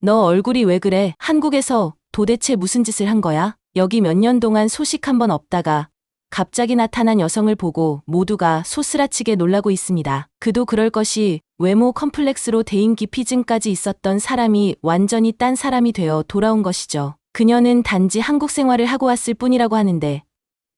너 얼굴이 왜 그래? 한국에서 도대체 무슨 짓을 한 거야? 여기 몇 년 동안 소식 한 번 없다가 갑자기 나타난 여성을 보고 모두가 소스라치게 놀라고 있습니다. 그도 그럴 것이 외모 컴플렉스로 대인기피증까지 있었던 사람이 완전히 딴 사람이 되어 돌아온 것이죠. 그녀는 단지 한국 생활을 하고 왔을 뿐이라고 하는데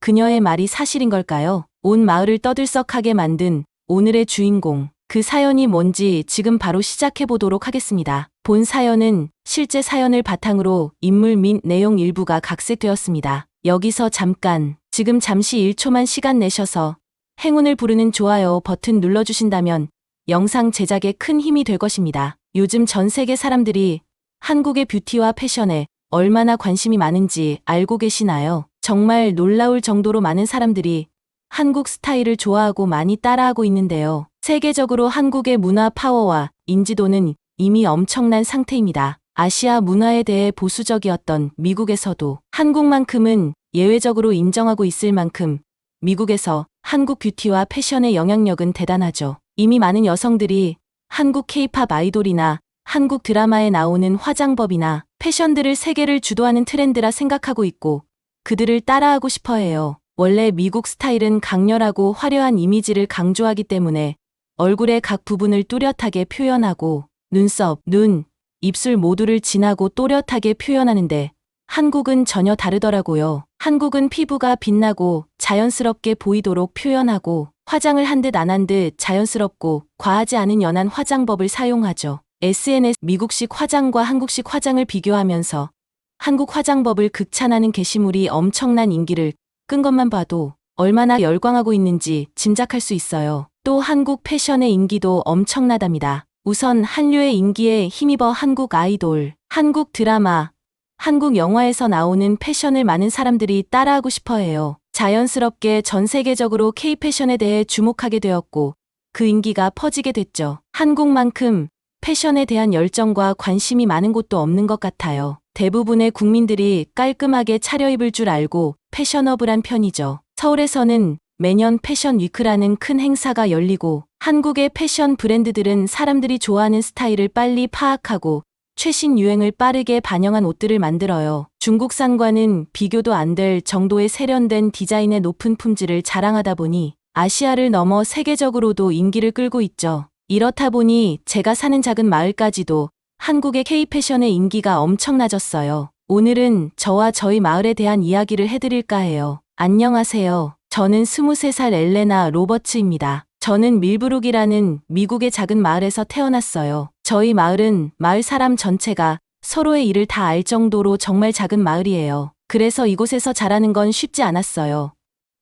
그녀의 말이 사실인 걸까요? 온 마을을 떠들썩하게 만든 오늘의 주인공. 그 사연이 뭔지 지금 바로 시작해 보도록 하겠습니다. 본 사연은 실제 사연을 바탕으로 인물 및 내용 일부가 각색되었습니다. 여기서 잠깐, 지금 잠시 1초만 시간 내셔서 행운을 부르는 좋아요 버튼 눌러주신다면 영상 제작에 큰 힘이 될 것입니다. 요즘 전 세계 사람들이 한국의 뷰티와 패션에 얼마나 관심이 많은지 알고 계시나요? 정말 놀라울 정도로 많은 사람들이 한국 스타일을 좋아하고 많이 따라하고 있는데요. 세계적으로 한국의 문화 파워와 인지도는 이미 엄청난 상태입니다. 아시아 문화에 대해 보수적이었던 미국에서도 한국만큼은 예외적으로 인정하고 있을 만큼 미국에서 한국 뷰티와 패션의 영향력은 대단하죠. 이미 많은 여성들이 한국 케이팝 아이돌이나 한국 드라마에 나오는 화장법이나 패션들을 세계를 주도하는 트렌드라 생각하고 있고 그들을 따라하고 싶어 해요. 원래 미국 스타일은 강렬하고 화려한 이미지를 강조하기 때문에 얼굴의 각 부분을 뚜렷하게 표현하고 눈썹, 눈, 입술 모두를 진하고 또렷하게 표현하는데 한국은 전혀 다르더라고요. 한국은 피부가 빛나고 자연스럽게 보이도록 표현하고 화장을 한 듯 안 한 듯 자연스럽고 과하지 않은 연한 화장법을 사용하죠. SNS 미국식 화장과 한국식 화장을 비교하면서 한국 화장법을 극찬하는 게시물이 엄청난 인기를 끈 것만 봐도 얼마나 열광하고 있는지 짐작할 수 있어요. 또 한국 패션의 인기도 엄청나답니다. 우선 한류의 인기에 힘입어 한국 아이돌, 한국 드라마, 한국 영화에서 나오는 패션을 많은 사람들이 따라하고 싶어 해요. 자연스럽게 전 세계적으로 K-패션에 대해 주목하게 되었고 그 인기가 퍼지게 됐죠. 한국만큼 패션에 대한 열정과 관심이 많은 곳도 없는 것 같아요. 대부분의 국민들이 깔끔하게 차려입을 줄 알고 패셔너블한 편이죠. 서울에서는 매년 패션 위크라는 큰 행사가 열리고 한국의 패션 브랜드들은 사람들이 좋아하는 스타일을 빨리 파악하고 최신 유행을 빠르게 반영한 옷들을 만들어요. 중국산과는 비교도 안 될 정도의 세련된 디자인의 높은 품질을 자랑하다 보니 아시아를 넘어 세계적으로도 인기를 끌고 있죠. 이렇다 보니 제가 사는 작은 마을까지도 한국의 K-패션의 인기가 엄청나졌어요. 오늘은 저와 저희 마을에 대한 이야기를 해드릴까 해요. 안녕하세요. 저는 23살 엘레나 로버츠입니다. 저는 밀브룩이라는 미국의 작은 마을에서 태어났어요. 저희 마을은 마을 사람 전체가 서로의 일을 다 알 정도로 정말 작은 마을이에요. 그래서 이곳에서 자라는 건 쉽지 않았어요.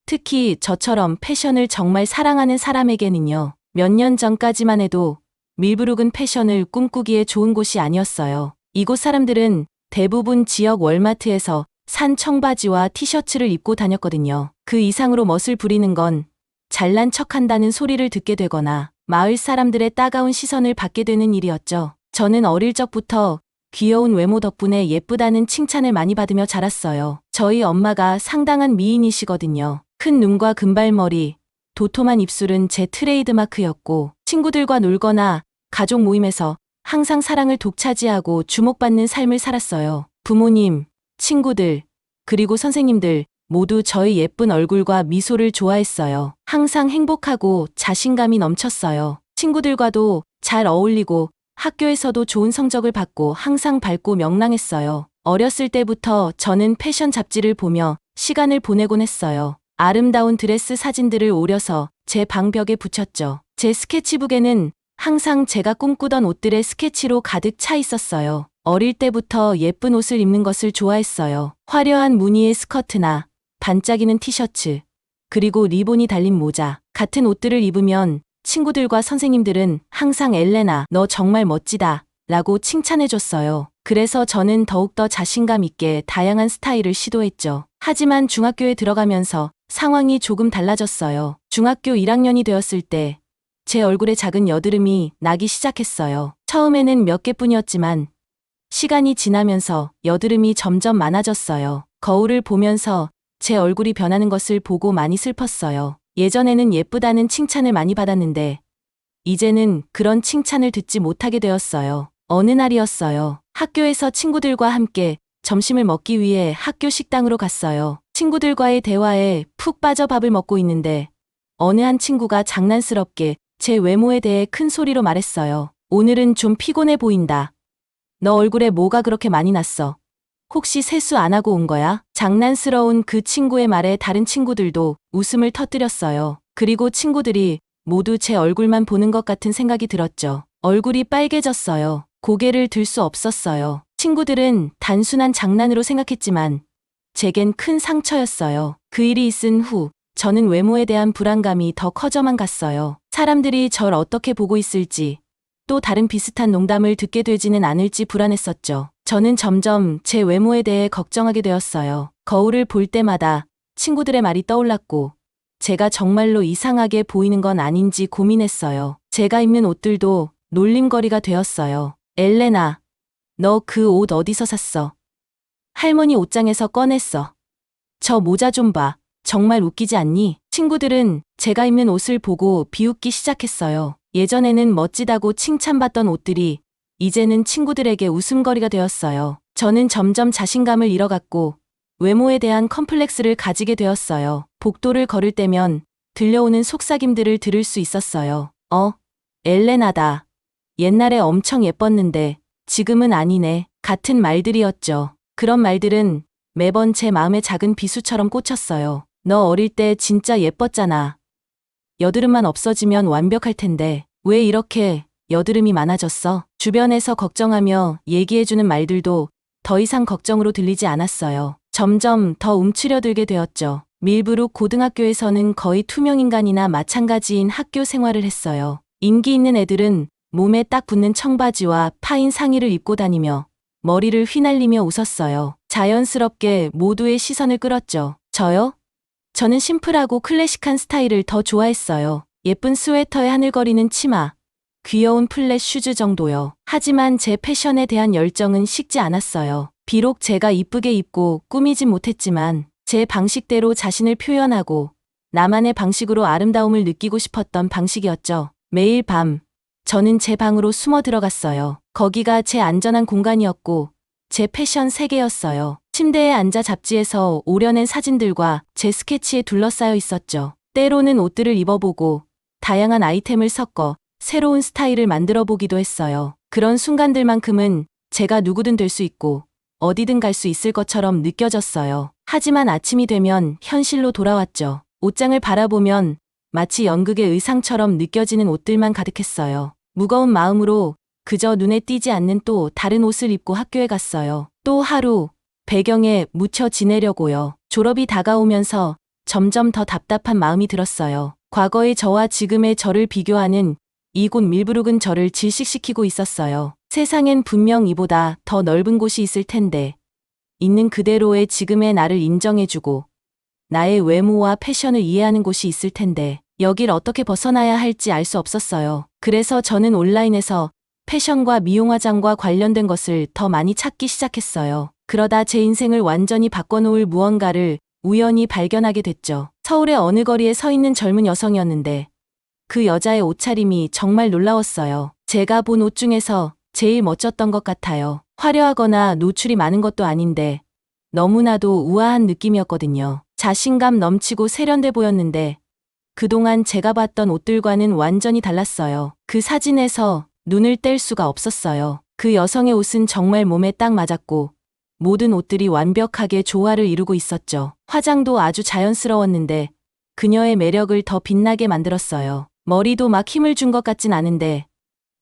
특히 저처럼 패션을 정말 사랑하는 사람에게는요. 몇 년 전까지만 해도 밀브룩은 패션을 꿈꾸기에 좋은 곳이 아니었어요. 이곳 사람들은 대부분 지역 월마트에서 산 청바지와 티셔츠를 입고 다녔거든요. 그 이상으로 멋을 부리는 건 잘난 척한다는 소리를 듣게 되거나 마을 사람들의 따가운 시선을 받게 되는 일이었죠. 저는 어릴 적부터 귀여운 외모 덕분에 예쁘다는 칭찬을 많이 받으며 자랐어요. 저희 엄마가 상당한 미인이시거든요. 큰 눈과 금발머리, 도톰한 입술은 제 트레이드마크였고 친구들과 놀거나 가족 모임에서 항상 사랑을 독차지하고 주목받는 삶을 살았어요. 부모님, 친구들, 그리고 선생님들 모두 저희 예쁜 얼굴과 미소를 좋아했어요. 항상 행복하고 자신감이 넘쳤어요. 친구들과도 잘 어울리고 학교에서도 좋은 성적을 받고 항상 밝고 명랑했어요. 어렸을 때부터 저는 패션 잡지를 보며 시간을 보내곤 했어요. 아름다운 드레스 사진들을 오려서 제 방벽에 붙였죠. 제 스케치북에는 항상 제가 꿈꾸던 옷들의 스케치로 가득 차 있었어요. 어릴 때부터 예쁜 옷을 입는 것을 좋아했어요. 화려한 무늬의 스커트나 반짝이는 티셔츠, 그리고 리본이 달린 모자 같은 옷들을 입으면 친구들과 선생님들은 항상 엘레나, 너 정말 멋지다 라고 칭찬해줬어요. 그래서 저는 더욱더 자신감 있게 다양한 스타일을 시도했죠. 하지만 중학교에 들어가면서 상황이 조금 달라졌어요. 중학교 1학년이 되었을 때 제 얼굴에 작은 여드름이 나기 시작했어요. 처음에는 몇 개뿐이었지만 시간이 지나면서 여드름이 점점 많아졌어요. 거울을 보면서 제 얼굴이 변하는 것을 보고 많이 슬펐어요. 예전에는 예쁘다는 칭찬을 많이 받았는데 이제는 그런 칭찬을 듣지 못하게 되었어요. 어느 날이었어요. 학교에서 친구들과 함께 점심을 먹기 위해 학교 식당으로 갔어요. 친구들과의 대화에 푹 빠져 밥을 먹고 있는데 어느 한 친구가 장난스럽게 제 외모에 대해 큰 소리로 말했어요. 오늘은 좀 피곤해 보인다. 너 얼굴에 뭐가 그렇게 많이 났어? 혹시 세수 안 하고 온 거야? 장난스러운 그 친구의 말에 다른 친구들도 웃음을 터뜨렸어요. 그리고 친구들이 모두 제 얼굴만 보는 것 같은 생각이 들었죠. 얼굴이 빨개졌어요. 고개를 들 수 없었어요. 친구들은 단순한 장난으로 생각했지만 제겐 큰 상처였어요. 그 일이 있은 후 저는 외모에 대한 불안감이 더 커져만 갔어요. 사람들이 절 어떻게 보고 있을지, 또 다른 비슷한 농담을 듣게 되지는 않을지 불안했었죠. 저는 점점 제 외모에 대해 걱정하게 되었어요. 거울을 볼 때마다 친구들의 말이 떠올랐고 제가 정말로 이상하게 보이는 건 아닌지 고민했어요. 제가 입는 옷들도 놀림거리가 되었어요. 엘레나, 너 그 옷 어디서 샀어? 할머니 옷장에서 꺼냈어. 저 모자 좀 봐. 정말 웃기지 않니? 친구들은 제가 입는 옷을 보고 비웃기 시작했어요. 예전에는 멋지다고 칭찬받던 옷들이 이제는 친구들에게 웃음거리가 되었어요. 저는 점점 자신감을 잃어갔고 외모에 대한 컴플렉스를 가지게 되었어요. 복도를 걸을 때면 들려오는 속삭임들을 들을 수 있었어요. 엘레나다. 옛날에 엄청 예뻤는데 지금은 아니네. 같은 말들이었죠. 그런 말들은 매번 제 마음에 작은 비수처럼 꽂혔어요. 너 어릴 때 진짜 예뻤잖아. 여드름만 없어지면 완벽할 텐데 왜 이렇게 여드름이 많아졌어? 주변에서 걱정하며 얘기해주는 말들도 더 이상 걱정으로 들리지 않았어요. 점점 더 움츠려들게 되었죠. 밀브룩 고등학교에서는 거의 투명인간이나 마찬가지인 학교 생활을 했어요. 인기 있는 애들은 몸에 딱 붙는 청바지와 파인 상의를 입고 다니며 머리를 휘날리며 웃었어요. 자연스럽게 모두의 시선을 끌었죠. 저요? 저는 심플하고 클래식한 스타일을 더 좋아했어요. 예쁜 스웨터에 하늘거리는 치마, 귀여운 플랫 슈즈 정도요. 하지만 제 패션에 대한 열정은 식지 않았어요. 비록 제가 이쁘게 입고 꾸미진 못했지만 제 방식대로 자신을 표현하고 나만의 방식으로 아름다움을 느끼고 싶었던 방식이었죠. 매일 밤 저는 제 방으로 숨어 들어갔어요. 거기가 제 안전한 공간이었고 제 패션 세계였어요. 침대에 앉아 잡지에서 오려낸 사진들과 제 스케치에 둘러싸여 있었죠. 때로는 옷들을 입어보고 다양한 아이템을 섞어 새로운 스타일을 만들어 보기도 했어요. 그런 순간들만큼은 제가 누구든 될 수 있고 어디든 갈 수 있을 것처럼 느껴졌어요. 하지만 아침이 되면 현실로 돌아왔죠. 옷장을 바라보면 마치 연극의 의상처럼 느껴지는 옷들만 가득했어요. 무거운 마음으로 그저 눈에 띄지 않는 또 다른 옷을 입고 학교에 갔어요. 또 하루 배경에 묻혀 지내려고요. 졸업이 다가오면서 점점 더 답답한 마음이 들었어요. 과거의 저와 지금의 저를 비교하는 이곳 밀브룩은 저를 질식시키고 있었어요. 세상엔 분명 이보다 더 넓은 곳이 있을 텐데 있는 그대로의 지금의 나를 인정해주고 나의 외모와 패션을 이해하는 곳이 있을 텐데 여길 어떻게 벗어나야 할지 알 수 없었어요. 그래서 저는 온라인에서 패션과 미용 화장과 관련된 것을 더 많이 찾기 시작했어요. 그러다 제 인생을 완전히 바꿔놓을 무언가를 우연히 발견하게 됐죠. 서울의 어느 거리에 서 있는 젊은 여성이었는데 그 여자의 옷차림이 정말 놀라웠어요. 제가 본 옷 중에서 제일 멋졌던 것 같아요. 화려하거나 노출이 많은 것도 아닌데 너무나도 우아한 느낌이었거든요. 자신감 넘치고 세련돼 보였는데 그동안 제가 봤던 옷들과는 완전히 달랐어요. 그 사진에서 눈을 뗄 수가 없었어요. 그 여성의 옷은 정말 몸에 딱 맞았고 모든 옷들이 완벽하게 조화를 이루고 있었죠. 화장도 아주 자연스러웠는데 그녀의 매력을 더 빛나게 만들었어요. 머리도 막 힘을 준 것 같진 않은데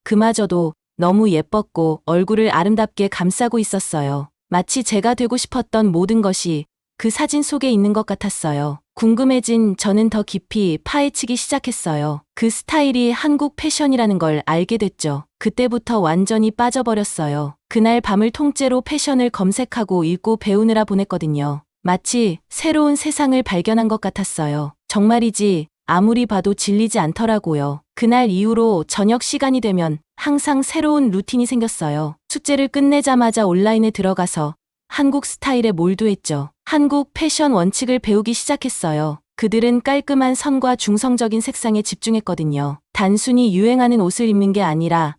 그마저도 너무 예뻤고 얼굴을 아름답게 감싸고 있었어요. 마치 제가 되고 싶었던 모든 것이 그 사진 속에 있는 것 같았어요. 궁금해진 저는 더 깊이 파헤치기 시작했어요. 그 스타일이 한국 패션이라는 걸 알게 됐죠. 그때부터 완전히 빠져버렸어요. 그날 밤을 통째로 패션을 검색하고 읽고 배우느라 보냈거든요. 마치 새로운 세상을 발견한 것 같았어요. 정말이지 아무리 봐도 질리지 않더라고요. 그날 이후로 저녁 시간이 되면 항상 새로운 루틴이 생겼어요. 숙제를 끝내자마자 온라인에 들어가서 한국 스타일에 몰두했죠. 한국 패션 원칙을 배우기 시작했어요. 그들은 깔끔한 선과 중성적인 색상에 집중했거든요. 단순히 유행하는 옷을 입는 게 아니라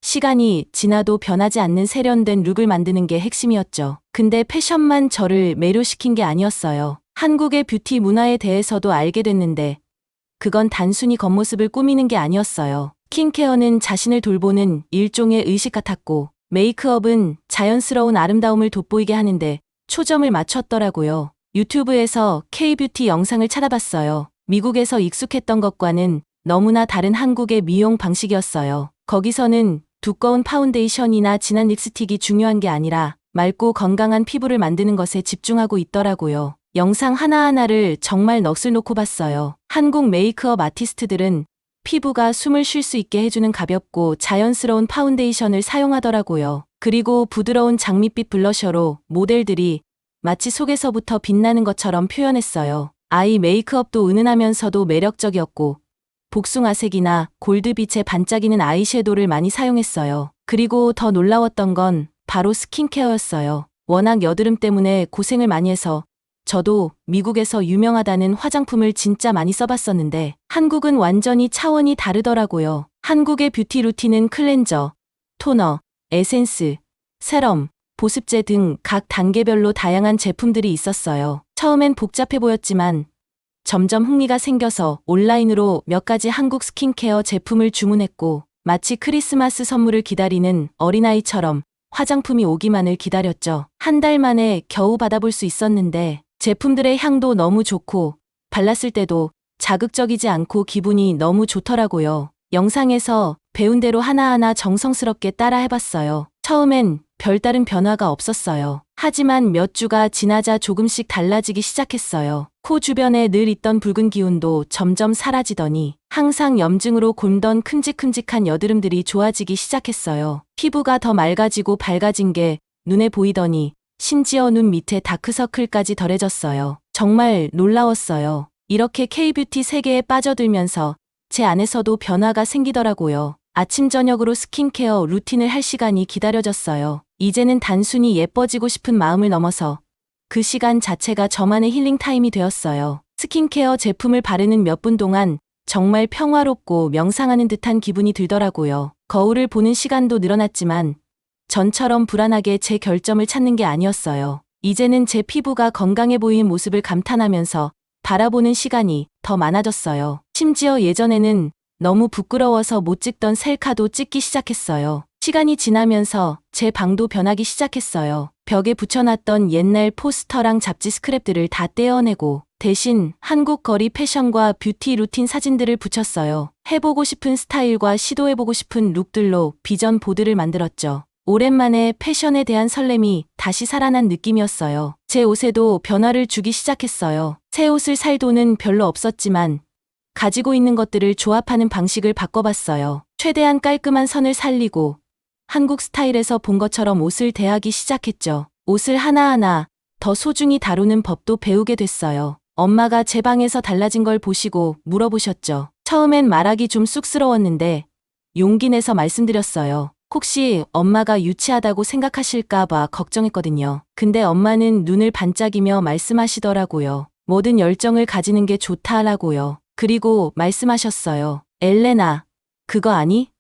시간이 지나도 변하지 않는 세련된 룩을 만드는 게 핵심이었죠. 근데 패션만 저를 매료시킨 게 아니었어요. 한국의 뷰티 문화에 대해서도 알게 됐는데 그건 단순히 겉모습을 꾸미는 게 아니었어요. 스킨케어는 자신을 돌보는 일종의 의식 같았고 메이크업은 자연스러운 아름다움을 돋보이게 하는데 초점을 맞췄더라고요. 유튜브에서 K-뷰티 영상을 찾아봤어요. 미국에서 익숙했던 것과는 너무나 다른 한국의 미용 방식이었어요. 거기서는 두꺼운 파운데이션이나 진한 립스틱이 중요한 게 아니라 맑고 건강한 피부를 만드는 것에 집중하고 있더라고요. 영상 하나하나를 정말 넋을 놓고 봤어요. 한국 메이크업 아티스트들은 피부가 숨을 쉴 수 있게 해주는 가볍고 자연스러운 파운데이션을 사용하더라고요. 그리고 부드러운 장밋빛 블러셔로 모델들이 마치 속에서부터 빛나는 것처럼 표현했어요. 아이 메이크업도 은은하면서도 매력적이었고 복숭아색이나 골드빛에 반짝이는 아이섀도우를 많이 사용했어요. 그리고 더 놀라웠던 건 바로 스킨케어였어요. 워낙 여드름 때문에 고생을 많이 해서 저도 미국에서 유명하다는 화장품을 진짜 많이 써봤었는데 한국은 완전히 차원이 다르더라고요. 한국의 뷰티 루틴은 클렌저, 토너, 에센스, 세럼, 보습제 등 각 단계별로 다양한 제품들이 있었어요. 처음엔 복잡해 보였지만 점점 흥미가 생겨서 온라인으로 몇 가지 한국 스킨케어 제품을 주문했고 마치 크리스마스 선물을 기다리는 어린아이처럼 화장품이 오기만을 기다렸죠. 한 달 만에 겨우 받아볼 수 있었는데 제품들의 향도 너무 좋고 발랐을 때도 자극적이지 않고 기분이 너무 좋더라고요. 영상에서 배운 대로 하나하나 정성스럽게 따라 해봤어요. 처음엔 별다른 변화가 없었어요. 하지만 몇 주가 지나자 조금씩 달라지기 시작했어요. 코 주변에 늘 있던 붉은 기운도 점점 사라지더니 항상 염증으로 곪던 큼직큼직한 여드름들이 좋아지기 시작했어요. 피부가 더 맑아지고 밝아진 게 눈에 보이더니 심지어 눈 밑에 다크서클까지 덜해졌어요. 정말 놀라웠어요. 이렇게 K-뷰티 세계에 빠져들면서 제 안에서도 변화가 생기더라고요. 아침 저녁으로 스킨케어 루틴을 할 시간이 기다려졌어요. 이제는 단순히 예뻐지고 싶은 마음을 넘어서 그 시간 자체가 저만의 힐링 타임이 되었어요. 스킨케어 제품을 바르는 몇 분 동안 정말 평화롭고 명상하는 듯한 기분이 들더라고요. 거울을 보는 시간도 늘어났지만 전처럼 불안하게 제 결점을 찾는 게 아니었어요. 이제는 제 피부가 건강해 보이는 모습을 감탄하면서 바라보는 시간이 더 많아졌어요. 심지어 예전에는 너무 부끄러워서 못 찍던 셀카도 찍기 시작했어요. 시간이 지나면서 제 방도 변하기 시작했어요. 벽에 붙여놨던 옛날 포스터랑 잡지 스크랩들을 다 떼어내고 대신 한국 거리 패션과 뷰티 루틴 사진들을 붙였어요. 해보고 싶은 스타일과 시도해보고 싶은 룩들로 비전 보드를 만들었죠. 오랜만에 패션에 대한 설렘이 다시 살아난 느낌이었어요. 제 옷에도 변화를 주기 시작했어요. 새 옷을 살 돈은 별로 없었지만 가지고 있는 것들을 조합하는 방식을 바꿔봤어요. 최대한 깔끔한 선을 살리고 한국 스타일에서 본 것처럼 옷을 대하기 시작했죠. 옷을 하나하나 더 소중히 다루는 법도 배우게 됐어요. 엄마가 제 방에서 달라진 걸 보시고 물어보셨죠. 처음엔 말하기 좀 쑥스러웠는데 용기 내서 말씀드렸어요. 혹시 엄마가 유치하다고 생각하실까봐 걱정했거든요. 근데 엄마는 눈을 반짝이며 말씀하시더라고요. 모든 열정을 가지는 게 좋다라고요. 그리고 말씀하셨어요. 엘레나, 그거 아니?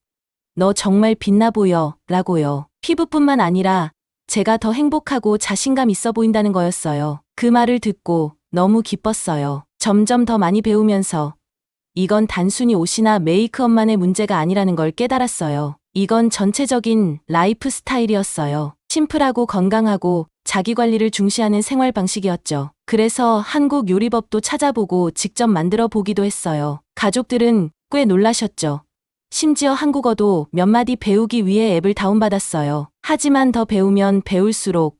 너 정말 빛나 보여 라고요. 피부뿐만 아니라 제가 더 행복하고 자신감 있어 보인다는 거였어요. 그 말을 듣고 너무 기뻤어요. 점점 더 많이 배우면서 이건 단순히 옷이나 메이크업만의 문제가 아니라는 걸 깨달았어요. 이건 전체적인 라이프 스타일이었어요. 심플하고 건강하고 자기관리를 중시하는 생활 방식이었죠. 그래서 한국 요리법도 찾아보고 직접 만들어 보기도 했어요. 가족들은 꽤 놀라셨죠. 심지어 한국어도 몇 마디 배우기 위해 앱을 다운받았어요. 하지만 더 배우면 배울수록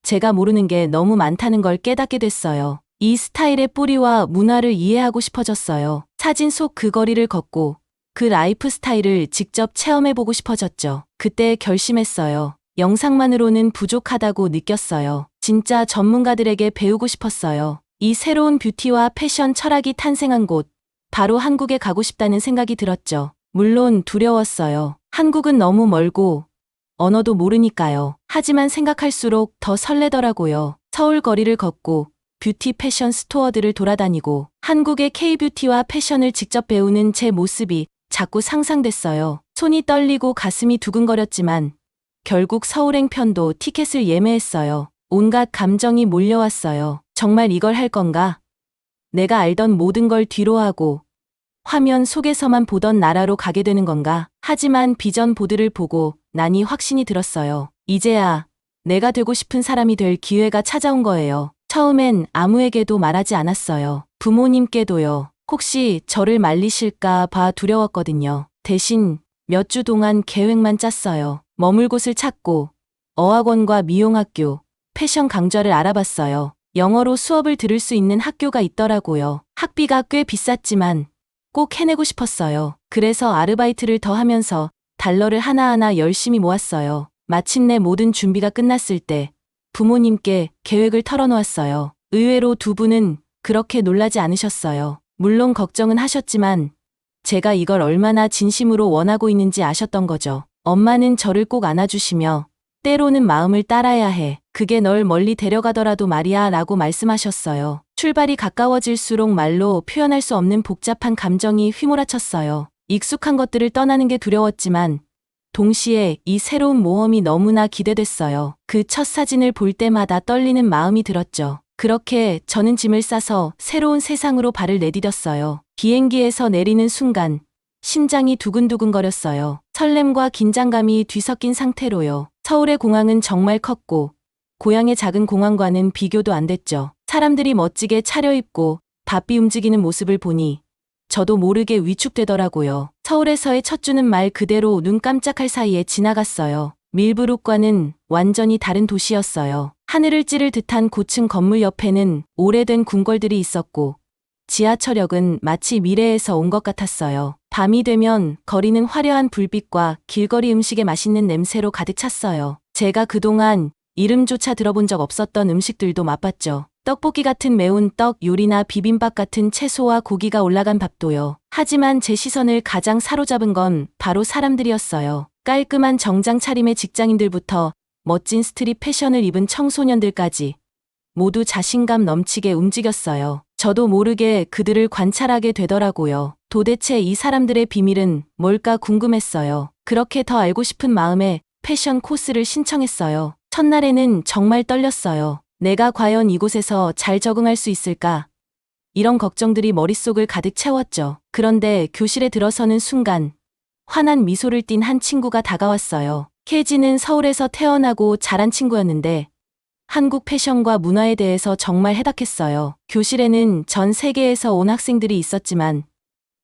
제가 모르는 게 너무 많다는 걸 깨닫게 됐어요. 이 스타일의 뿌리와 문화를 이해하고 싶어졌어요. 사진 속 그 거리를 걷고 그 라이프 스타일을 직접 체험해보고 싶어졌죠. 그때 결심했어요. 영상만으로는 부족하다고 느꼈어요. 진짜 전문가들에게 배우고 싶었어요. 이 새로운 뷰티와 패션 철학이 탄생한 곳, 바로 한국에 가고 싶다는 생각이 들었죠. 물론 두려웠어요. 한국은 너무 멀고 언어도 모르니까요. 하지만 생각할수록 더 설레더라고요. 서울 거리를 걷고 뷰티 패션 스토어들을 돌아다니고 한국의 K-뷰티와 패션을 직접 배우는 제 모습이 자꾸 상상됐어요. 손이 떨리고 가슴이 두근거렸지만 결국 서울행 편도 티켓을 예매했어요. 온갖 감정이 몰려왔어요. 정말 이걸 할 건가? 내가 알던 모든 걸 뒤로하고 화면 속에서만 보던 나라로 가게 되는 건가? 하지만 비전 보드를 보고 나니 확신이 들었어요. 이제야 내가 되고 싶은 사람이 될 기회가 찾아온 거예요. 처음엔 아무에게도 말하지 않았어요. 부모님께도요. 혹시 저를 말리실까 봐 두려웠거든요. 대신 몇 주 동안 계획만 짰어요. 머물 곳을 찾고 어학원과 미용학교, 패션 강좌를 알아봤어요. 영어로 수업을 들을 수 있는 학교가 있더라고요. 학비가 꽤 비쌌지만 꼭 해내고 싶었어요. 그래서 아르바이트를 더 하면서 달러를 하나하나 열심히 모았어요. 마침내 모든 준비가 끝났을 때 부모님께 계획을 털어놓았어요. 의외로 두 분은 그렇게 놀라지 않으셨어요. 물론 걱정은 하셨지만 제가 이걸 얼마나 진심으로 원하고 있는지 아셨던 거죠. 엄마는 저를 꼭 안아주시며 때로는 마음을 따라야 해. 그게 널 멀리 데려가더라도 말이야 라고 말씀하셨어요. 출발이 가까워질수록 말로 표현할 수 없는 복잡한 감정이 휘몰아쳤어요. 익숙한 것들을 떠나는 게 두려웠지만 동시에 이 새로운 모험이 너무나 기대됐어요. 그 첫 사진을 볼 때마다 떨리는 마음이 들었죠. 그렇게 저는 짐을 싸서 새로운 세상으로 발을 내디뎠어요. 비행기에서 내리는 순간 심장이 두근두근거렸어요. 설렘과 긴장감이 뒤섞인 상태로요. 서울의 공항은 정말 컸고 고향의 작은 공항과는 비교도 안 됐죠. 사람들이 멋지게 차려입고 바삐 움직이는 모습을 보니 저도 모르게 위축되더라고요. 서울에서의 첫 주는 말 그대로 눈 깜짝할 사이에 지나갔어요. 밀브룩과는 완전히 다른 도시였어요. 하늘을 찌를 듯한 고층 건물 옆에는 오래된 궁궐들이 있었고 지하철역은 마치 미래에서 온 것 같았어요. 밤이 되면 거리는 화려한 불빛과 길거리 음식의 맛있는 냄새로 가득 찼어요. 제가 그동안 이름조차 들어본 적 없었던 음식들도 맛봤죠. 떡볶이 같은 매운 떡 요리나 비빔밥 같은 채소와 고기가 올라간 밥도요. 하지만 제 시선을 가장 사로잡은 건 바로 사람들이었어요. 깔끔한 정장 차림의 직장인들부터 멋진 스트릿 패션을 입은 청소년들까지 모두 자신감 넘치게 움직였어요. 저도 모르게 그들을 관찰하게 되더라고요. 도대체 이 사람들의 비밀은 뭘까 궁금했어요. 그렇게 더 알고 싶은 마음에 패션 코스를 신청했어요. 첫날에는 정말 떨렸어요. 내가 과연 이곳에서 잘 적응할 수 있을까? 이런 걱정들이 머릿속을 가득 채웠죠. 그런데 교실에 들어서는 순간 환한 미소를 띤 한 친구가 다가왔어요. 케이지는 서울에서 태어나고 자란 친구였는데 한국 패션과 문화에 대해서 정말 해닥했어요. 교실에는 전 세계에서 온 학생들이 있었지만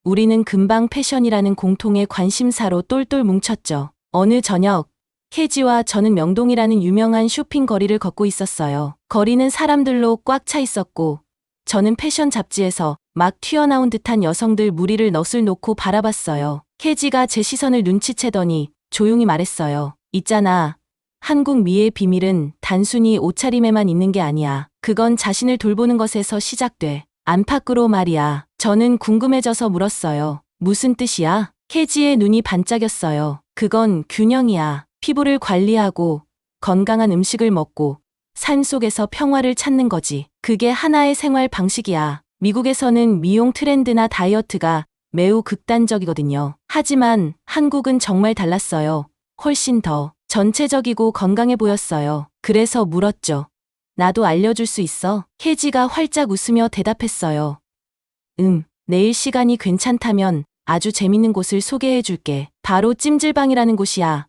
우리는 금방 패션이라는 공통의 관심사로 똘똘 뭉쳤죠. 어느 저녁 케이지와 저는 명동이라는 유명한 쇼핑 거리를 걷고 있었어요. 거리는 사람들로 꽉 차 있었고 저는 패션 잡지에서 막 튀어나온 듯한 여성들 무리를 넋을 놓고 바라봤어요. 케이지가 제 시선을 눈치채더니 조용히 말했어요. 있잖아. 한국 미의 비밀은 단순히 옷차림에만 있는 게 아니야. 그건 자신을 돌보는 것에서 시작돼. 안팎으로 말이야. 저는 궁금해져서 물었어요. 무슨 뜻이야? 케이지의 눈이 반짝였어요. 그건 균형이야. 피부를 관리하고 건강한 음식을 먹고 삶 속에서 평화를 찾는 거지. 그게 하나의 생활 방식이야. 미국에서는 미용 트렌드나 다이어트가 매우 극단적이거든요. 하지만 한국은 정말 달랐어요. 훨씬 더 전체적이고 건강해 보였어요. 그래서 물었죠. 나도 알려줄 수 있어? 케이지가 활짝 웃으며 대답했어요. 내일 시간이 괜찮다면 아주 재밌는 곳을 소개해 줄게. 바로 찜질방이라는 곳이야.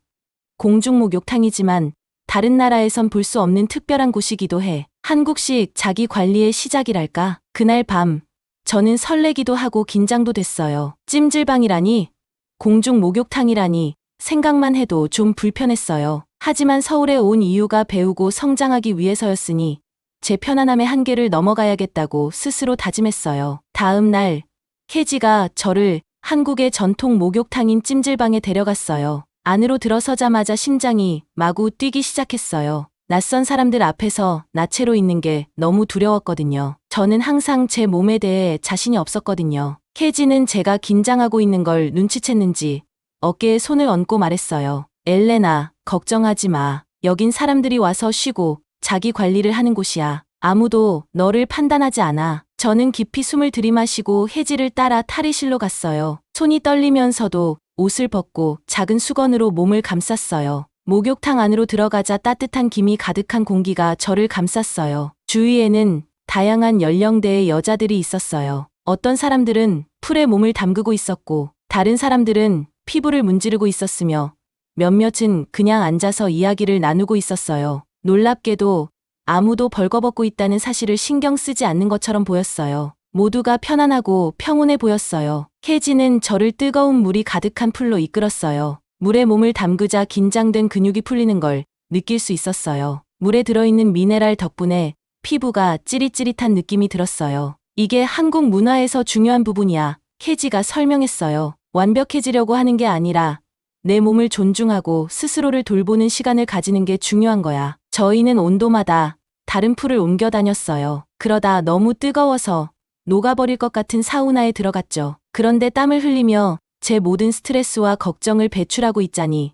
공중 목욕탕이지만 다른 나라에선 볼 수 없는 특별한 곳이기도 해. 한국식 자기 관리의 시작이랄까? 그날 밤 저는 설레기도 하고 긴장도 됐어요. 찜질방이라니? 공중 목욕탕이라니? 생각만 해도 좀 불편했어요. 하지만 서울에 온 이유가 배우고 성장하기 위해서였으니 제 편안함의 한계를 넘어가야겠다고 스스로 다짐했어요. 다음 날 케이지가 저를 한국의 전통 목욕탕인 찜질방에 데려갔어요. 안으로 들어서자마자 심장이 마구 뛰기 시작했어요. 낯선 사람들 앞에서 나체로 있는 게 너무 두려웠거든요. 저는 항상 제 몸에 대해 자신이 없었거든요. 케이지는 제가 긴장하고 있는 걸 눈치챘는지 어깨에 손을 얹고 말했어요. 엘레나, 걱정하지 마. 여긴 사람들이 와서 쉬고 자기 관리를 하는 곳이야. 아무도 너를 판단하지 않아. 저는 깊이 숨을 들이마시고 혜지를 따라 탈의실로 갔어요. 손이 떨리면서도 옷을 벗고 작은 수건으로 몸을 감쌌어요. 목욕탕 안으로 들어가자 따뜻한 김이 가득한 공기가 저를 감쌌어요. 주위에는 다양한 연령대의 여자들이 있었어요. 어떤 사람들은 풀에 몸을 담그고 있었고, 다른 사람들은 피부를 문지르고 있었으며, 몇몇은 그냥 앉아서 이야기를 나누고 있었어요. 놀랍게도 아무도 벌거벗고 있다는 사실을 신경 쓰지 않는 것처럼 보였어요. 모두가 편안하고 평온해 보였어요. 혜지는 저를 뜨거운 물이 가득한 풀로 이끌었어요. 물에 몸을 담그자 긴장된 근육이 풀리는 걸 느낄 수 있었어요. 물에 들어있는 미네랄 덕분에 피부가 찌릿찌릿한 느낌이 들었어요. 이게 한국 문화에서 중요한 부분이야. 혜지가 설명했어요. 완벽해지려고 하는 게 아니라 내 몸을 존중하고 스스로를 돌보는 시간을 가지는 게 중요한 거야. 저희는 온도마다 다른 풀을 옮겨 다녔어요. 그러다 너무 뜨거워서 녹아버릴 것 같은 사우나에 들어갔죠. 그런데 땀을 흘리며 제 모든 스트레스와 걱정을 배출하고 있자니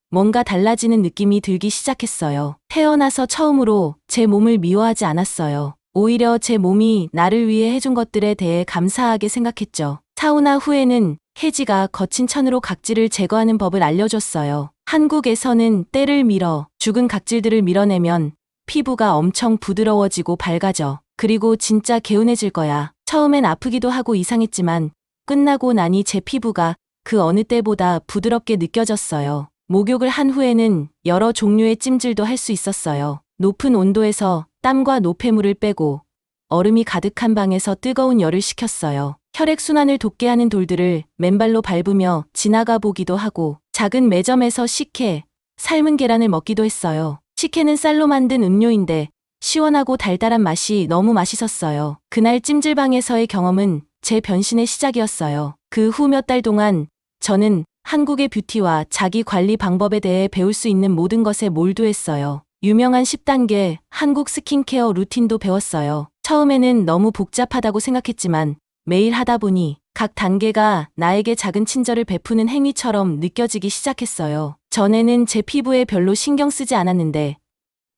뭔가 달라지는 느낌이 들기 시작했어요. 태어나서 처음으로 제 몸을 미워하지 않았어요. 오히려 제 몸이 나를 위해 해준 것들에 대해 감사하게 생각했죠. 사우나 후에는 혜지가 거친 천으로 각질을 제거하는 법을 알려줬어요. 한국에서는 때를 밀어 죽은 각질들을 밀어내면 피부가 엄청 부드러워지고 밝아져. 그리고 진짜 개운해질 거야. 처음엔 아프기도 하고 이상했지만 끝나고 나니 제 피부가 그 어느 때보다 부드럽게 느껴졌어요. 목욕을 한 후에는 여러 종류의 찜질도 할 수 있었어요. 높은 온도에서 땀과 노폐물을 빼고 얼음이 가득한 방에서 뜨거운 열을 식혔어요. 혈액순환을 돕게 하는 돌들을 맨발로 밟으며 지나가 보기도 하고 작은 매점에서 식혜, 삶은 계란을 먹기도 했어요. 식혜는 쌀로 만든 음료인데 시원하고 달달한 맛이 너무 맛있었어요. 그날 찜질방에서의 경험은 제 변신의 시작이었어요. 그 후 몇 달 동안 저는 한국의 뷰티와 자기 관리 방법에 대해 배울 수 있는 모든 것에 몰두했어요. 유명한 10단계 한국 스킨케어 루틴도 배웠어요. 처음에는 너무 복잡하다고 생각했지만 매일 하다 보니 각 단계가 나에게 작은 친절을 베푸는 행위처럼 느껴지기 시작했어요. 전에는 제 피부에 별로 신경 쓰지 않았는데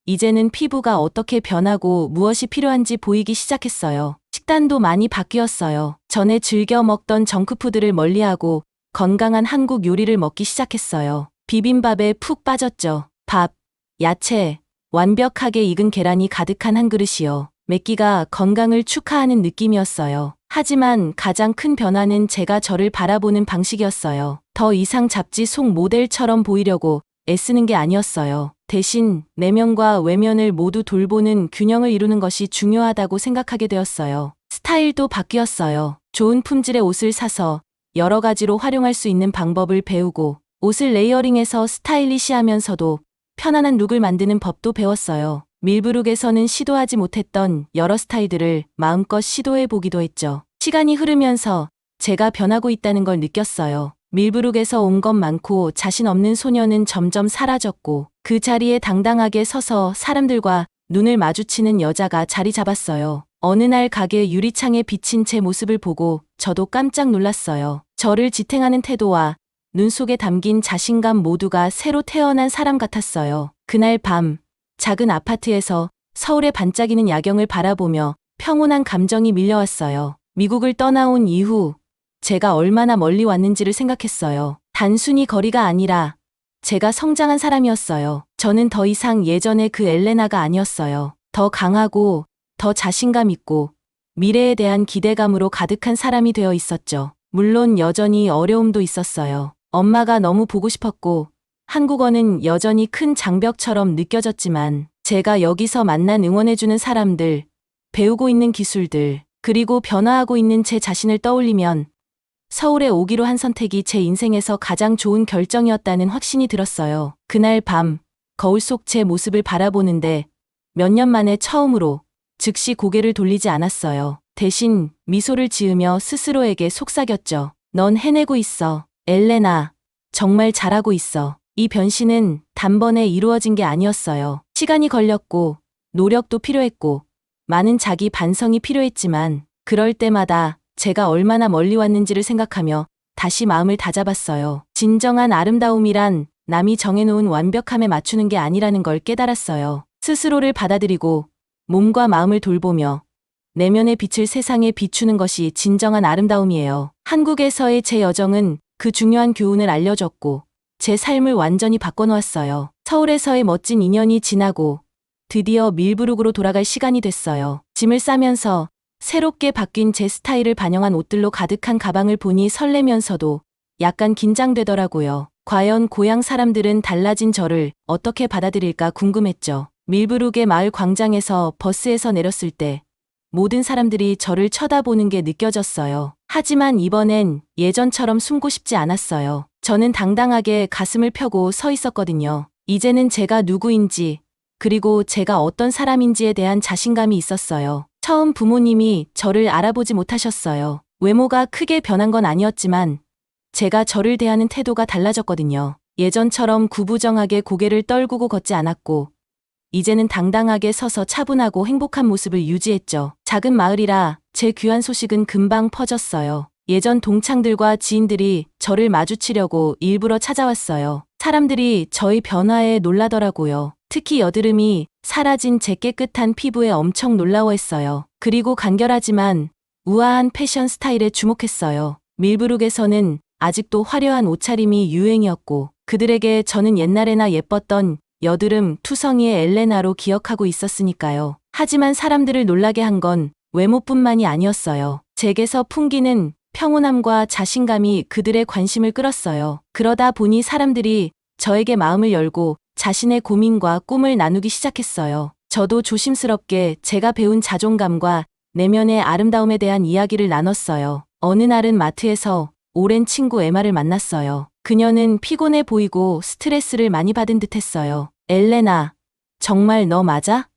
이제는 피부가 어떻게 변하고 무엇이 필요한지 보이기 시작했어요. 식단도 많이 바뀌었어요. 전에 즐겨 먹던 정크푸드를 멀리하고 건강한 한국 요리를 먹기 시작했어요. 비빔밥에 푹 빠졌죠. 밥, 야채, 완벽하게 익은 계란이 가득한 한 그릇이요. 맵기가 건강을 축하하는 느낌이었어요. 하지만 가장 큰 변화는 제가 저를 바라보는 방식이었어요. 더 이상 잡지 속 모델처럼 보이려고 애쓰는 게 아니었어요. 대신 내면과 외면을 모두 돌보는 균형을 이루는 것이 중요하다고 생각하게 되었어요. 스타일도 바뀌었어요. 좋은 품질의 옷을 사서 여러 가지로 활용할 수 있는 방법을 배우고 옷을 레이어링해서 스타일리시하면서도 편안한 룩을 만드는 법도 배웠어요. 밀브룩에서는 시도하지 못했던 여러 스타일들을 마음껏 시도해 보기도 했죠. 시간이 흐르면서 제가 변하고 있다는 걸 느꼈어요. 밀브룩에서 온 것 많고 자신 없는 소녀는 점점 사라졌고 그 자리에 당당하게 서서 사람들과 눈을 마주치는 여자가 자리 잡았어요. 어느 날 가게 유리창에 비친 제 모습을 보고 저도 깜짝 놀랐어요. 저를 지탱하는 태도와 눈 속에 담긴 자신감 모두가 새로 태어난 사람 같았어요. 그날 밤 작은 아파트에서 서울의 반짝이는 야경을 바라보며 평온한 감정이 밀려왔어요. 미국을 떠나온 이후 제가 얼마나 멀리 왔는지를 생각했어요. 단순히 거리가 아니라 제가 성장한 사람이었어요. 저는 더 이상 예전의 그 엘레나가 아니었어요. 더 강하고 더 자신감 있고 미래에 대한 기대감으로 가득한 사람이 되어 있었죠. 물론 여전히 어려움도 있었어요. 엄마가 너무 보고 싶었고 한국어는 여전히 큰 장벽처럼 느껴졌지만 제가 여기서 만난 응원해주는 사람들, 배우고 있는 기술들, 그리고 변화하고 있는 제 자신을 떠올리면 서울에 오기로 한 선택이 제 인생에서 가장 좋은 결정이었다는 확신이 들었어요. 그날 밤 거울 속 제 모습을 바라보는데 몇 년 만에 처음으로 즉시 고개를 돌리지 않았어요. 대신 미소를 지으며 스스로에게 속삭였죠. 넌 해내고 있어. 엘레나, 정말 잘하고 있어. 이 변신은 단번에 이루어진 게 아니었어요. 시간이 걸렸고 노력도 필요했고 많은 자기 반성이 필요했지만 그럴 때마다 제가 얼마나 멀리 왔는지를 생각하며 다시 마음을 다잡았어요. 진정한 아름다움이란 남이 정해놓은 완벽함에 맞추는 게 아니라는 걸 깨달았어요. 스스로를 받아들이고 몸과 마음을 돌보며 내면의 빛을 세상에 비추는 것이 진정한 아름다움이에요. 한국에서의 제 여정은 그 중요한 교훈을 알려줬고 제 삶을 완전히 바꿔놓았어요. 서울에서의 멋진 2년이 지나고 드디어 밀브룩으로 돌아갈 시간이 됐어요. 짐을 싸면서 새롭게 바뀐 제 스타일을 반영한 옷들로 가득한 가방을 보니 설레면서도 약간 긴장되더라고요. 과연 고향 사람들은 달라진 저를 어떻게 받아들일까 궁금했죠. 밀브룩의 마을 광장에서 버스에서 내렸을 때 모든 사람들이 저를 쳐다보는 게 느껴졌어요. 하지만 이번엔 예전처럼 숨고 싶지 않았어요. 저는 당당하게 가슴을 펴고 서 있었거든요. 이제는 제가 누구인지, 그리고 제가 어떤 사람인지에 대한 자신감이 있었어요. 처음 부모님이 저를 알아보지 못하셨어요. 외모가 크게 변한 건 아니었지만 제가 저를 대하는 태도가 달라졌거든요. 예전처럼 구부정하게 고개를 떨구고 걷지 않았고 이제는 당당하게 서서 차분하고 행복한 모습을 유지했죠. 작은 마을이라 제 귀한 소식은 금방 퍼졌어요. 예전 동창들과 지인들이 저를 마주치려고 일부러 찾아왔어요. 사람들이 저의 변화에 놀라더라고요. 특히 여드름이 사라진 제 깨끗한 피부에 엄청 놀라워했어요. 그리고 간결하지만 우아한 패션 스타일에 주목했어요. 밀브룩에서는 아직도 화려한 옷차림이 유행이었고 그들에게 저는 옛날에나 예뻤던 여드름 투성이의 엘레나로 기억하고 있었으니까요. 하지만 사람들을 놀라게 한 건 외모뿐만이 아니었어요. 제게서 풍기는 평온함과 자신감이 그들의 관심을 끌었어요. 그러다 보니 사람들이 저에게 마음을 열고 자신의 고민과 꿈을 나누기 시작했어요. 저도 조심스럽게 제가 배운 자존감과 내면의 아름다움에 대한 이야기를 나눴어요. 어느 날은 마트에서 오랜 친구 에마를 만났어요. 그녀는 피곤해 보이고 스트레스를 많이 받은 듯했어요. 엘레나, 정말 너 맞아?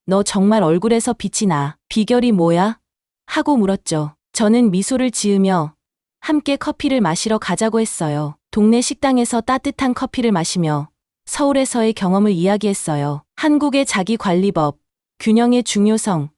너 정말 얼굴에서 빛이 나. 비결이 뭐야? 하고 물었죠. 저는 미소를 지으며 함께 커피를 마시러 가자고 했어요. 동네 식당에서 따뜻한 커피를 마시며 서울에서의 경험을 이야기했어요. 한국의 자기관리법, 균형의 중요성,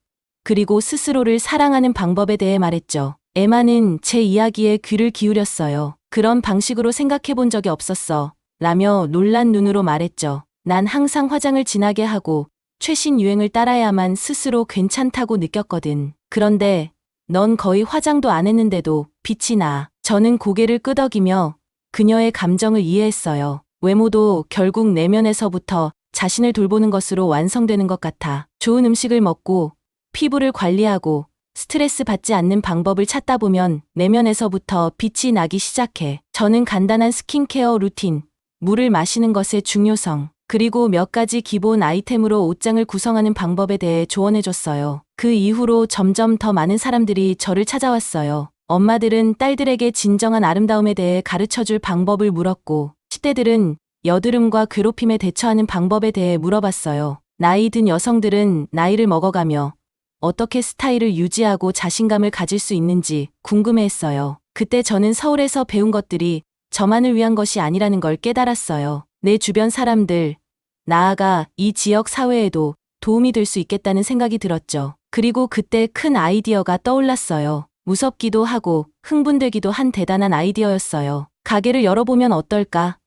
그리고 스스로를 사랑하는 방법에 대해 말했죠. 에마는 제 이야기에 귀를 기울였어요. 그런 방식으로 생각해 본 적이 없었어. 라며 놀란 눈으로 말했죠. 난 항상 화장을 진하게 하고 최신 유행을 따라야만 스스로 괜찮다고 느꼈거든. 그런데 넌 거의 화장도 안 했는데도 빛이 나. 저는 고개를 끄덕이며 그녀의 감정을 이해했어요. 외모도 결국 내면에서부터 자신을 돌보는 것으로 완성되는 것 같아. 좋은 음식을 먹고 피부를 관리하고 스트레스 받지 않는 방법을 찾다 보면 내면에서부터 빛이 나기 시작해. 저는 간단한 스킨케어 루틴, 물을 마시는 것의 중요성, 그리고 몇 가지 기본 아이템으로 옷장을 구성하는 방법에 대해 조언해줬어요. 그 이후로 점점 더 많은 사람들이 저를 찾아왔어요. 엄마들은 딸들에게 진정한 아름다움에 대해 가르쳐줄 방법을 물었고 10대들은 여드름과 괴롭힘에 대처하는 방법에 대해 물어봤어요. 나이 든 여성들은 나이를 먹어가며 어떻게 스타일을 유지하고 자신감을 가질 수 있는지 궁금해했어요. 그때 저는 서울에서 배운 것들이 저만을 위한 것이 아니라는 걸 깨달았어요. 내 주변 사람들, 나아가 이 지역 사회에도 도움이 될 수 있겠다는 생각이 들었죠. 그리고 그때 큰 아이디어가 떠올랐어요. 무섭기도 하고 흥분되기도 한 대단한 아이디어였어요. 가게를 열어보면 어떨까?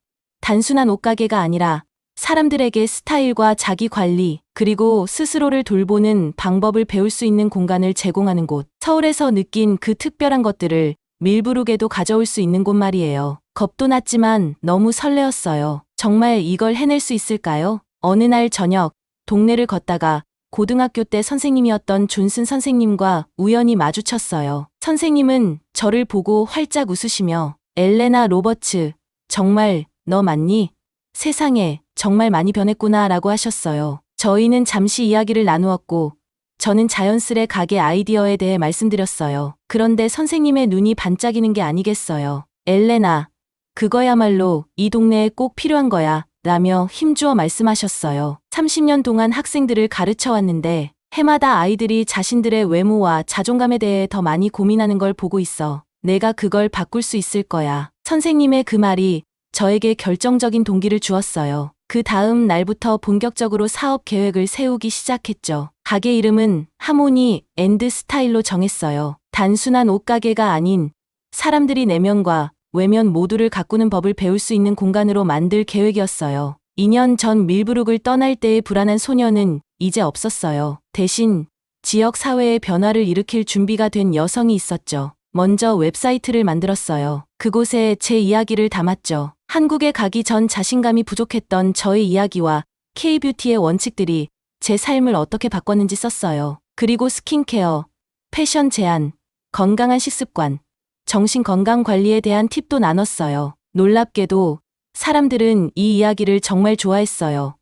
단순한 옷가게가 아니라 사람들에게 스타일과 자기 관리, 그리고 스스로를 돌보는 방법을 배울 수 있는 공간을 제공하는 곳. 서울에서 느낀 그 특별한 것들을 밀브룩에도 가져올 수 있는 곳 말이에요. 겁도 났지만 너무 설레었어요. 정말 이걸 해낼 수 있을까요? 어느 날 저녁, 동네를 걷다가 고등학교 때 선생님이었던 존슨 선생님과 우연히 마주쳤어요. 선생님은 저를 보고 활짝 웃으시며 엘레나 로버츠, 정말 너 맞니? 세상에 정말 많이 변했구나 라고 하셨어요. 저희는 잠시 이야기를 나누었고 저는 자연스레 가게 아이디어에 대해 말씀드렸어요. 그런데 선생님의 눈이 반짝이는 게 아니겠어요. 엘레나, 그거야말로 이 동네에 꼭 필요한 거야 라며 힘주어 말씀하셨어요. 30년 동안 학생들을 가르쳐 왔는데 해마다 아이들이 자신들의 외모와 자존감에 대해 더 많이 고민하는 걸 보고 있어. 내가 그걸 바꿀 수 있을 거야. 선생님의 그 말이 저에게 결정적인 동기를 주었어요. 그 다음 날부터 본격적으로 사업 계획을 세우기 시작했죠. 가게 이름은 하모니 앤드 스타일로 정했어요. 단순한 옷가게가 아닌 사람들이 내면과 외면 모두를 가꾸는 법을 배울 수 있는 공간으로 만들 계획이었어요. 2년 전 밀브룩을 떠날 때의 불안한 소녀는 이제 없었어요. 대신 지역 사회의 변화를 일으킬 준비가 된 여성이 있었죠. 먼저 웹사이트를 만들었어요. 그곳에 제 이야기를 담았죠. 한국에 가기 전 자신감이 부족했던 저의 이야기와 K-뷰티의 원칙들이 제 삶을 어떻게 바꿨는지 썼어요. 그리고 스킨케어, 패션 제안, 건강한 식습관, 정신건강 관리에 대한 팁도 나눴어요. 놀랍게도 사람들은 이 이야기를 정말 좋아했어요.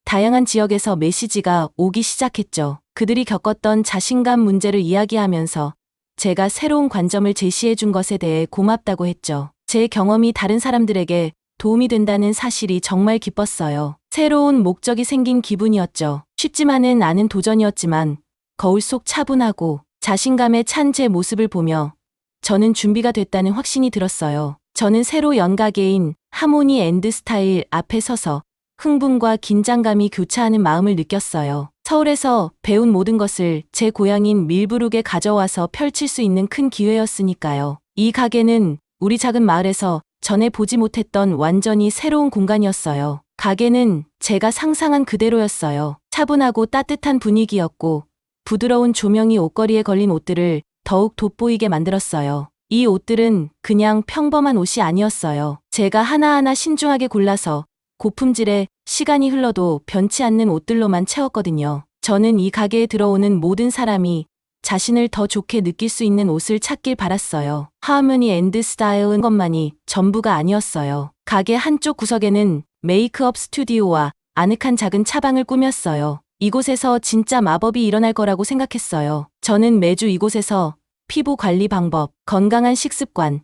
다양한 지역에서 메시지가 오기 시작했죠. 그들이 겪었던 자신감 문제를 이야기하면서 제가 새로운 관점을 제시해 준 것에 대해 고맙다고 했죠. 제 경험이 다른 사람들에게 도움이 된다는 사실이 정말 기뻤어요. 새로운 목적이 생긴 기분이었죠. 쉽지만은 않은 도전이었지만 거울 속 차분하고 자신감에 찬 제 모습을 보며 저는 준비가 됐다는 확신이 들었어요. 저는 새로 연 가게인 하모니 앤드 스타일 앞에 서서 흥분과 긴장감이 교차하는 마음을 느꼈어요. 서울에서 배운 모든 것을 제 고향인 밀브룩에 가져와서 펼칠 수 있는 큰 기회였으니까요. 이 가게는 우리 작은 마을에서 전에 보지 못했던 완전히 새로운 공간이었어요. 가게는 제가 상상한 그대로였어요. 차분하고 따뜻한 분위기였고 부드러운 조명이 옷걸이에 걸린 옷들을 더욱 돋보이게 만들었어요. 이 옷들은 그냥 평범한 옷이 아니었어요. 제가 하나하나 신중하게 골라서 고품질의 시간이 흘러도 변치 않는 옷들로만 채웠거든요. 저는 이 가게에 들어오는 모든 사람이 자신을 더 좋게 느낄 수 있는 옷을 찾길 바랐어요. 하모니 앤드 스타일은 것만이 전부가 아니었어요. 가게 한쪽 구석에는 메이크업 스튜디오와 아늑한 작은 차방을 꾸몄어요. 이곳에서 진짜 마법이 일어날 거라고 생각했어요. 저는 매주 이곳에서 피부 관리 방법, 건강한 식습관,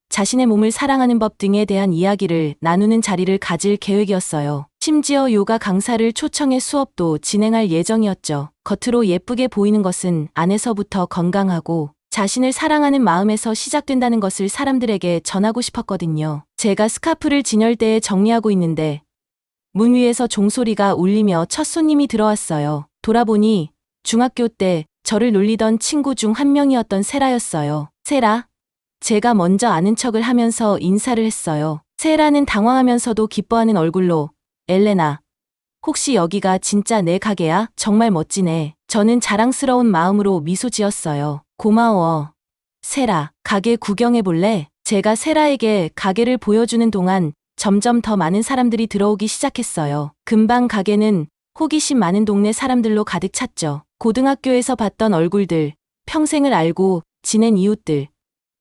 자신의 몸을 사랑하는 법 등에 대한 이야기를 나누는 자리를 가질 계획이었어요. 심지어 요가 강사를 초청해 수업도 진행할 예정이었죠. 겉으로 예쁘게 보이는 것은 안에서부터 건강하고 자신을 사랑하는 마음에서 시작된다는 것을 사람들에게 전하고 싶었거든요. 제가 스카프를 진열대에 정리하고 있는데 문 위에서 종소리가 울리며 첫 손님이 들어왔어요. 돌아보니 중학교 때 저를 놀리던 친구 중 한 명이었던 세라였어요. 세라? 제가 먼저 아는 척을 하면서 인사를 했어요. 세라는 당황하면서도 기뻐하는 얼굴로 엘레나, 혹시 여기가 진짜 내 가게야? 정말 멋지네. 저는 자랑스러운 마음으로 미소 지었어요. 고마워. 세라, 가게 구경해 볼래? 제가 세라에게 가게를 보여주는 동안 점점 더 많은 사람들이 들어오기 시작했어요. 금방 가게는 호기심 많은 동네 사람들로 가득 찼죠. 고등학교에서 봤던 얼굴들, 평생을 알고 지낸 이웃들,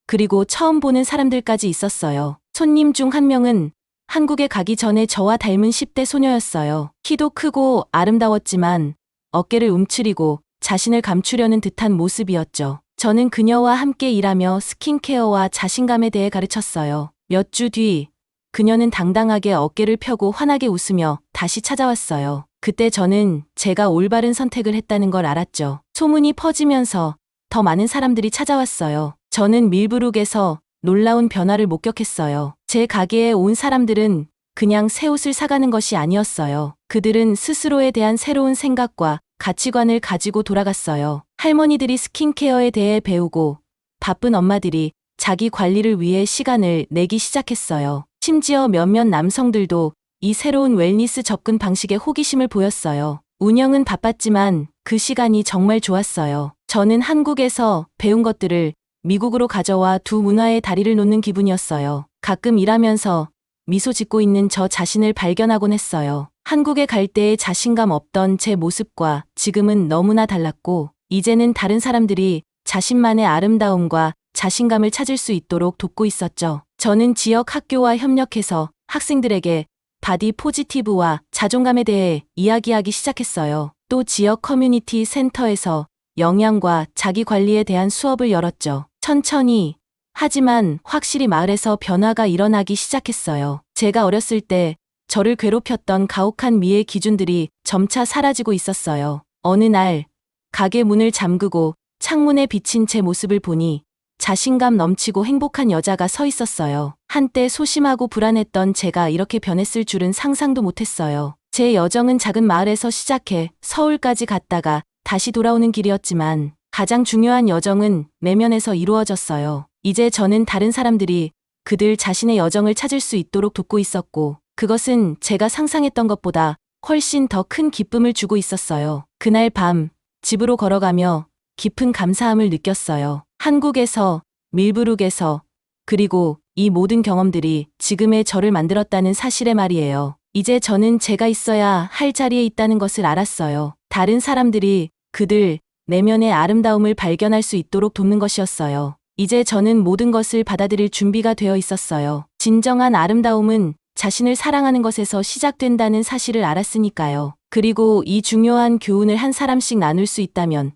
그리고 처음 보는 사람들까지 있었어요. 손님 중 한 명은 한국에 가기 전에 저와 닮은 10대 소녀였어요. 키도 크고 아름다웠지만 어깨를 움츠리고 자신을 감추려는 듯한 모습이었죠. 저는 그녀와 함께 일하며 스킨케어와 자신감에 대해 가르쳤어요. 몇 주 뒤 그녀는 당당하게 어깨를 펴고 환하게 웃으며 다시 찾아왔어요. 그때 저는 제가 올바른 선택을 했다는 걸 알았죠. 소문이 퍼지면서 더 많은 사람들이 찾아왔어요. 저는 밀브룩에서 놀라운 변화를 목격했어요. 제 가게에 온 사람들은 그냥 새 옷을 사가는 것이 아니었어요. 그들은 스스로에 대한 새로운 생각과 가치관을 가지고 돌아갔어요. 할머니들이 스킨케어에 대해 배우고 바쁜 엄마들이 자기 관리를 위해 시간을 내기 시작했어요. 심지어 몇몇 남성들도 이 새로운 웰니스 접근 방식에 호기심을 보였어요. 운영은 바빴지만 그 시간이 정말 좋았어요. 저는 한국에서 배운 것들을 미국으로 가져와 두 문화의 다리를 놓는 기분이었어요. 가끔 일하면서 미소 짓고 있는 저 자신을 발견하곤 했어요. 한국에 갈 때의 자신감 없던 제 모습과 지금은 너무나 달랐고 이제는 다른 사람들이 자신만의 아름다움과 자신감을 찾을 수 있도록 돕고 있었죠. 저는 지역 학교와 협력해서 학생들에게 바디 포지티브와 자존감에 대해 이야기하기 시작했어요. 또 지역 커뮤니티 센터에서 영양과 자기 관리에 대한 수업을 열었죠. 천천히, 하지만 확실히 마을에서 변화가 일어나기 시작했어요. 제가 어렸을 때 저를 괴롭혔던 가혹한 미의 기준들이 점차 사라지고 있었어요. 어느 날 가게 문을 잠그고 창문에 비친 제 모습을 보니 자신감 넘치고 행복한 여자가 서 있었어요. 한때 소심하고 불안했던 제가 이렇게 변했을 줄은 상상도 못했어요. 제 여정은 작은 마을에서 시작해 서울까지 갔다가 다시 돌아오는 길이었지만 가장 중요한 여정은 내면에서 이루어졌어요. 이제 저는 다른 사람들이 그들 자신의 여정을 찾을 수 있도록 돕고 있었고 그것은 제가 상상했던 것보다 훨씬 더 큰 기쁨을 주고 있었어요. 그날 밤 집으로 걸어가며 깊은 감사함을 느꼈어요. 한국에서 밀브룩에서, 그리고 이 모든 경험들이 지금의 저를 만들었다는 사실에 말이에요. 이제 저는 제가 있어야 할 자리에 있다는 것을 알았어요. 다른 사람들이 그들 내면의 아름다움을 발견할 수 있도록 돕는 것이었어요. 이제 저는 모든 것을 받아들일 준비가 되어 있었어요. 진정한 아름다움은 자신을 사랑하는 것에서 시작된다는 사실을 알았으니까요. 그리고 이 중요한 교훈을 한 사람씩 나눌 수 있다면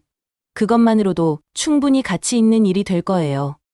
그것만으로도 충분히 가치 있는 일이 될 거예요.